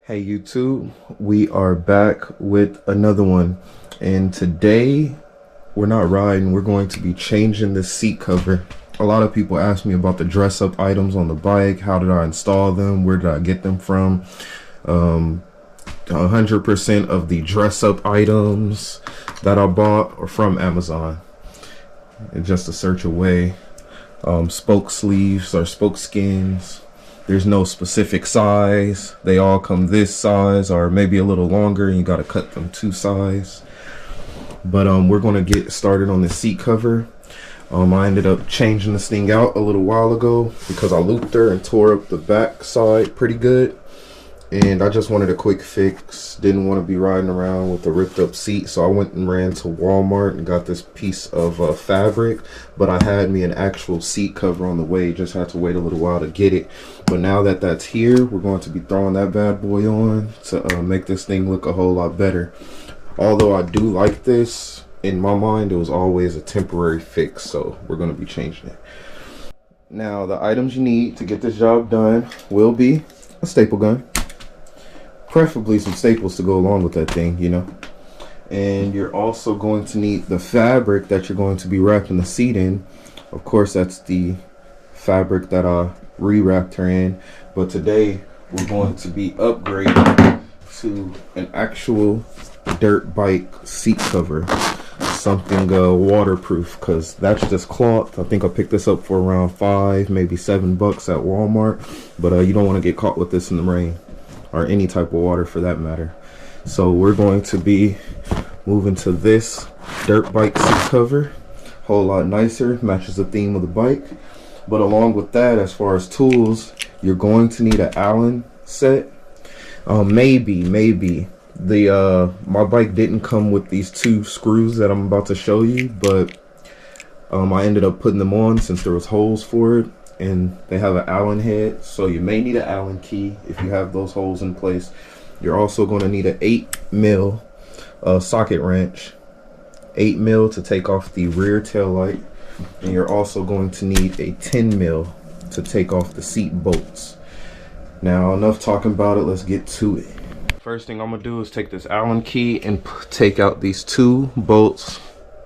Hey YouTube, we are back with another one, and today we're not riding, we're going to be changing the seat cover. A lot of people ask me about the dress up items on the bike. How did I install them? Where did I get them from? 100% of the dress up items that I bought are from Amazon. It's just a search away. Spoke sleeves or spoke skins. There's no specific size. They all come this size or maybe a little longer, and you got to cut them to size. But we're going to get started on the seat cover. I ended up changing this thing out a little while ago because I looped her and tore up the back side pretty good. And I just wanted a quick fix. Didn't want to be riding around with a ripped up seat, so I went and ran to Walmart and got this piece of fabric. But I had me an actual seat cover on the way. Just had to wait a little while to get it. But now that that's here, we're going to be throwing that bad boy on to make this thing look a whole lot better. Although I do like this, in my mind it was always a temporary fix, so we're going to be changing it. Now the items you need to get this job done will be a staple gun. Preferably some staples to go along with that thing, you know. And you're also going to need the fabric that you're going to be wrapping the seat in. Of course, that's the fabric that I re-wrapped her in. But today, we're going to be upgrading to an actual dirt bike seat cover. Something waterproof, because that's just cloth. I think I picked this up for around $5, maybe $7 at Walmart. But you don't want to get caught with this in the rain, or any type of water for that matter. So we're going to be moving to this dirt bike seat cover. Whole lot nicer, matches the theme of the bike. But along with that, as far as tools, you're going to need an Allen set. Maybe the my bike didn't come with these 2 screws that I'm about to show you, but I ended up putting them on since there was holes for it. And they have an Allen head, so you may need an Allen key if you have those holes in place. You're also going to need an 8mm socket wrench, 8mm to take off the rear tail light, and you're also going to need a 10mm to take off the seat bolts. Now, enough talking about it, let's get to it. First thing I'm gonna do is take this Allen key and take out these 2 bolts.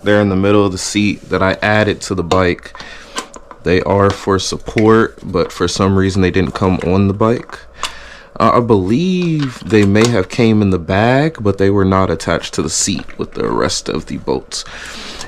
They're in the middle of the seat that I added to the bike. They are for support, but for some reason they didn't come on the bike. I believe they may have came in the bag, but they were not attached to the seat with the rest of the bolts.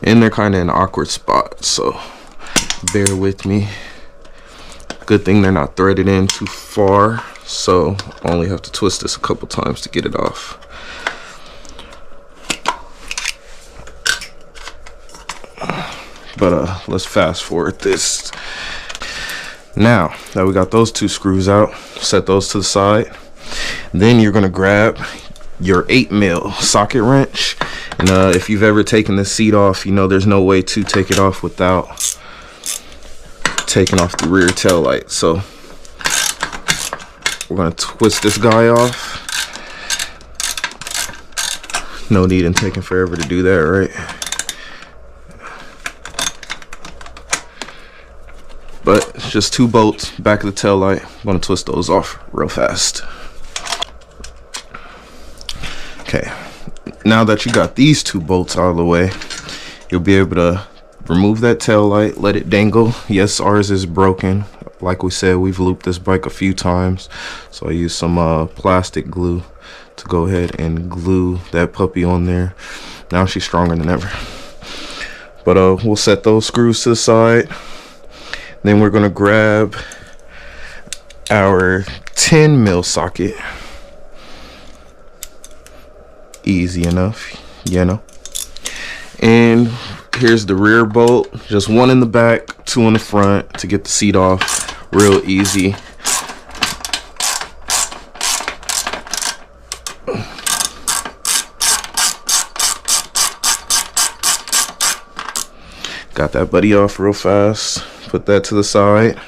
And they're kind of in an awkward spot, so bear with me. Good thing they're not threaded in too far, so I only have to twist this a couple times to get it off. But let's fast forward this. Now that we got those 2 screws out, set those to the side. Then you're gonna grab your 8mm socket wrench. And if you've ever taken this seat off, you know there's no way to take it off without taking off the rear tail light. So we're gonna twist this guy off. No need in taking forever to do that, right? But it's just 2 bolts, back of the tail light. I'm gonna twist those off real fast. Okay, now that you got these 2 bolts out of the way, you'll be able to remove that tail light, let it dangle. Yes, ours is broken. Like we said, we've looped this bike a few times, so I used some plastic glue to go ahead and glue that puppy on there. Now she's stronger than ever. But we'll set those screws to the side. Then we're gonna grab our 10mm socket. Easy enough, you know. And here's the rear bolt. Just 1 in the back, 2 in the front to get the seat off. Real easy. Got that buddy off real fast. Put that to the side.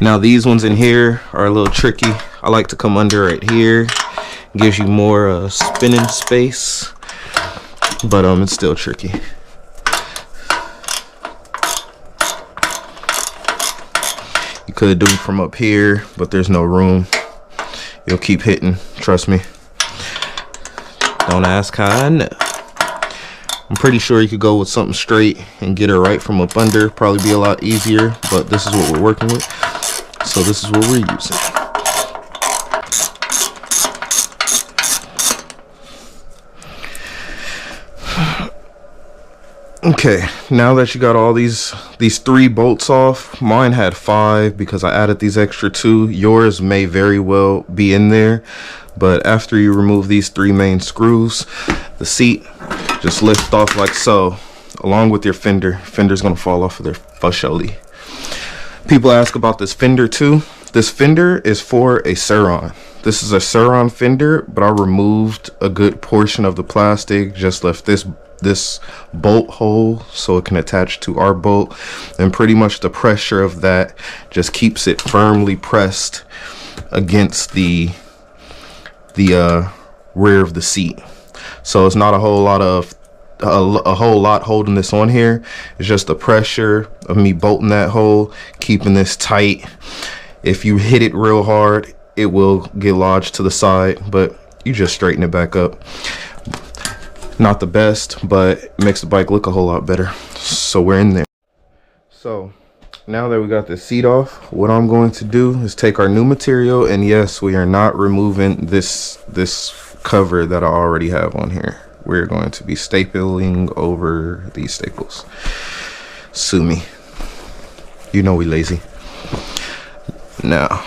Now these ones in here are a little tricky. I like to come under right here. Gives you more spinning space, but it's still tricky. You could do it from up here, but there's no room. You'll keep hitting, trust me. Don't ask how I know. I'm pretty sure you could go with something straight and get her right from up under. Probably be a lot easier, but this is what we're working with. So this is what we're using. Okay, now that you got all these 3 bolts off, mine had 5 because I added these extra 2. Yours may very well be in there, but after you remove these 3 main screws, the seat just lift off like so, along with your fender. Fender's gonna fall off of there for surely. People ask about this fender too. This fender is for a Surron. This is a Surron fender, but I removed a good portion of the plastic, just left this bolt hole so it can attach to our bolt, and pretty much the pressure of that just keeps it firmly pressed against the rear of the seat. So it's not a whole lot holding this on here. It's just the pressure of me bolting that hole, keeping this tight. If you hit it real hard, it will get lodged to the side, but you just straighten it back up. Not the best, but it makes the bike look a whole lot better. So we're in there. So now that we got the seat off, what I'm going to do is take our new material, and yes, we are not removing this cover that I already have on here. We're going to be stapling over these staples. Sue me. You know we lazy. Now,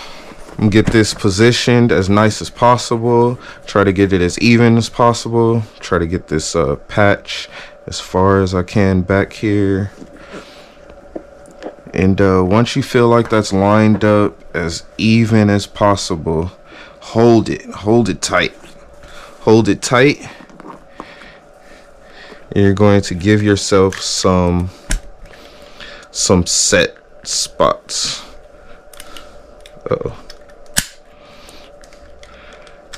I'm gonna get this positioned as nice as possible. Try to get it as even as possible. Try to get this patch as far as I can back here. And once you feel like that's lined up as even as possible, hold it tight. Hold it tight. And you're going to give yourself some set spots.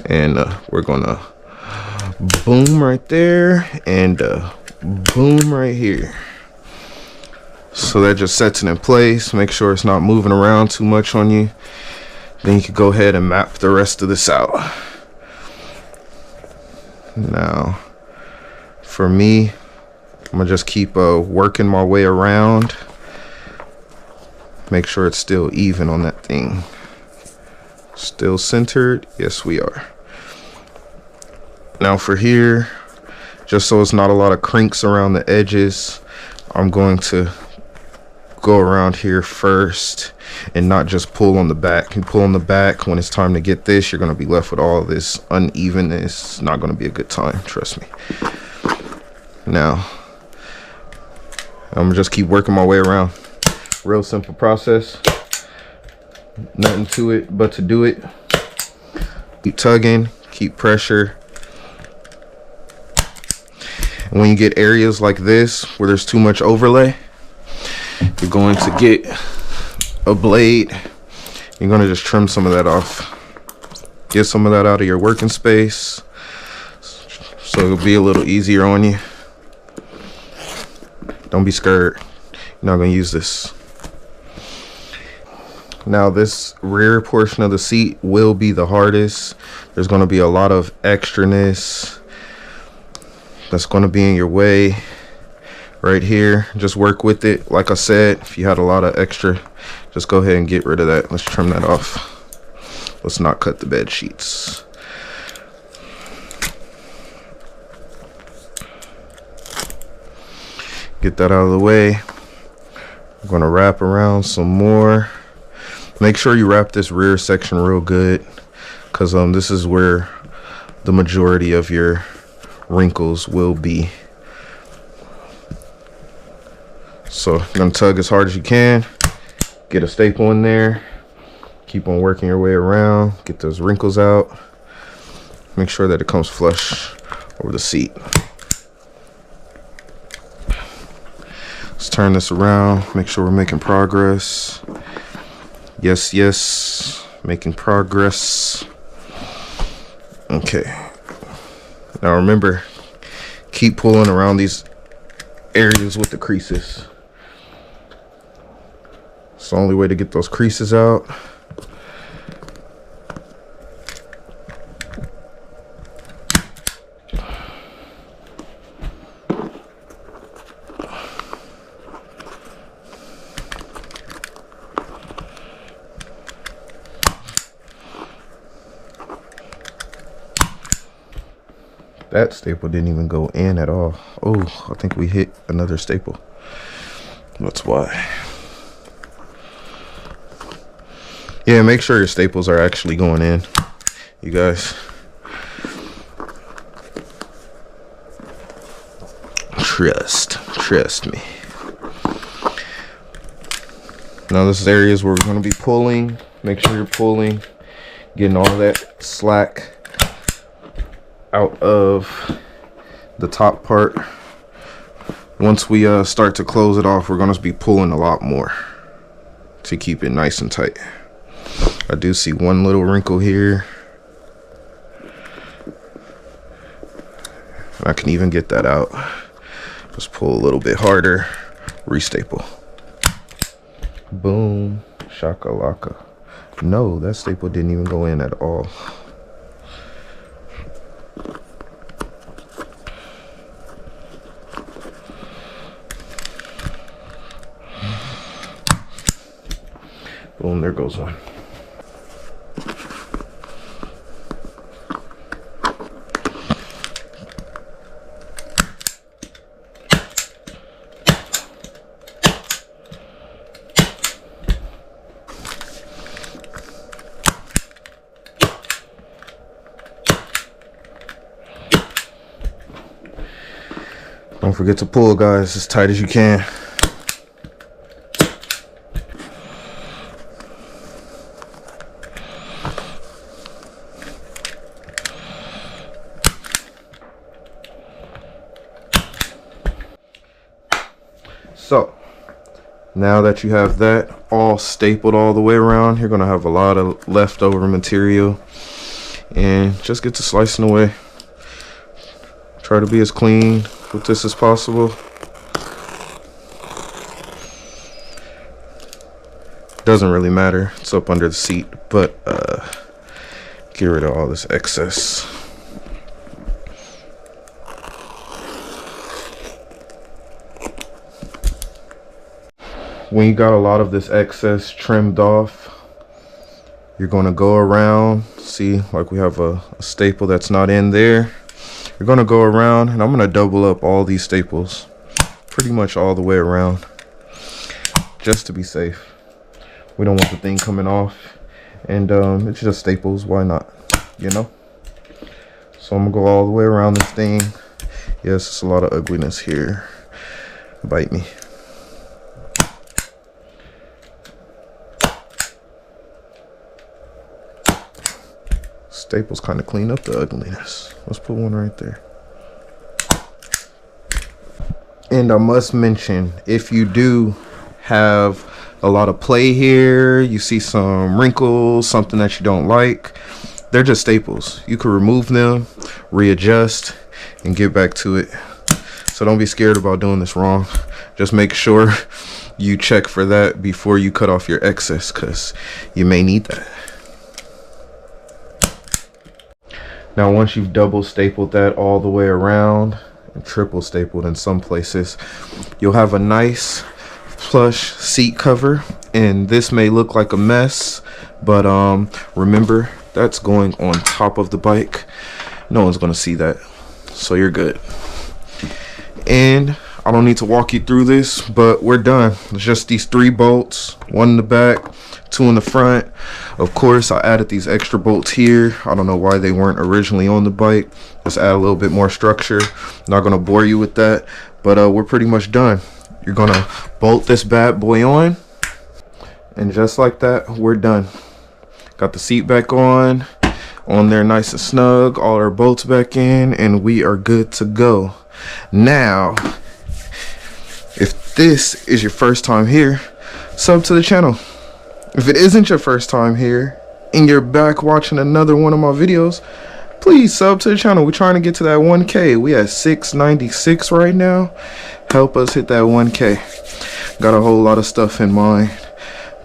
And we're gonna boom right there and boom right here. So that just sets it in place. Make sure it's not moving around too much on you. Then you can go ahead and map the rest of this out. Now, for me, I'm gonna just keep working my way around. Make sure it's still even on that thing. Still centered? Yes, we are. Now for here, just so it's not a lot of crinks around the edges, I'm going to go around here first and not just pull on the back. You pull on the back, when it's time to get this, you're going to be left with all this unevenness. It's not going to be a good time, trust me. Now, I'm going to just keep working my way around. Real simple process. Nothing to it but to do it. Keep tugging, keep pressure. And when you get areas like this where there's too much overlay, you're going to get a blade. You're going to just trim some of that off. Get some of that out of your working space so it'll be a little easier on you. Don't be scared. You're not going to use this. Now this rear portion of the seat will be the hardest. There's going to be a lot of extraness that's going to be in your way right here. Just work with it. Like I said, if you had a lot of extra, just go ahead and get rid of that. Let's trim that off. Let's not cut the bed sheets. Get that out of the way. I'm going to wrap around some more. Make sure you wrap this rear section real good, because this is where the majority of your wrinkles will be. So you're going to tug as hard as you can. Get a staple in there. Keep on working your way around. Get those wrinkles out. Make sure that it comes flush over the seat. Let's turn this around. Make sure we're making progress. Yes, yes, making progress. Okay. Now remember, keep pulling around these areas with the creases. It's the only way to get those creases out. That staple didn't even go in at all. Oh, I think we hit another staple. That's why. Yeah, make sure your staples are actually going in, you guys. Trust me. Now this is areas where we're going to be pulling. Make sure you're pulling, getting all that slack out of the top part. Once we start to close it off, we're going to be pulling a lot more to keep it nice and tight. I do see one little wrinkle here. I can even get that out. Just pull a little bit harder, restaple. Boom, shakalaka. No, that staple didn't even go in at all. Boom, there goes one. Don't forget to pull, guys, as tight as you can. So now that you have that all stapled all the way around, you're gonna have a lot of leftover material, and just get to slicing away. Try to be as clean with this as possible. Doesn't really matter, it's up under the seat, but get rid of all this excess. When you got a lot of this excess trimmed off, you're going to go around. See, like we have a staple that's not in there. You're going to go around, and I'm going to double up all these staples pretty much all the way around, just to be safe. We don't want the thing coming off, and it's just staples. Why not, you know? So I'm going to go all the way around this thing. Yes, it's a lot of ugliness here. Bite me. Staples kind of clean up the ugliness. Let's put one right there. And I must mention, if you do have a lot of play here, you see some wrinkles, something that you don't like, they're just staples. You can remove them, readjust, and get back to it. So don't be scared about doing this wrong. Just make sure you check for that before you cut off your excess, because you may need that. Now once you've double stapled that all the way around, and triple stapled in some places, you'll have a nice plush seat cover, and this may look like a mess, but remember, that's going on top of the bike. No one's gonna see that, so you're good. And I don't need to walk you through this, but we're done. It's just these 3 bolts, one in the back, 2 in the front. Of course, I added these extra bolts here. I don't know why they weren't originally on the bike. Just add a little bit more structure. Not gonna bore you with that, but we're pretty much done. You're gonna bolt this bad boy on, and just like that, we're done. Got the seat back on there nice and snug, all our bolts back in, and we are good to go. Now, if this is your first time here, sub to the channel. If it isn't your first time here and you're back watching another one of my videos, please sub to the channel. We're trying to get to that 1K. We at 696 right now. Help us hit that 1K. Got a whole lot of stuff in mind,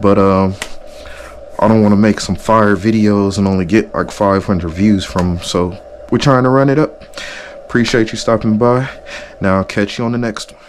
but I don't want to make some fire videos and only get like 500 views from them. So we're trying to run it up. Appreciate you stopping by. Now I'll catch you on the next one.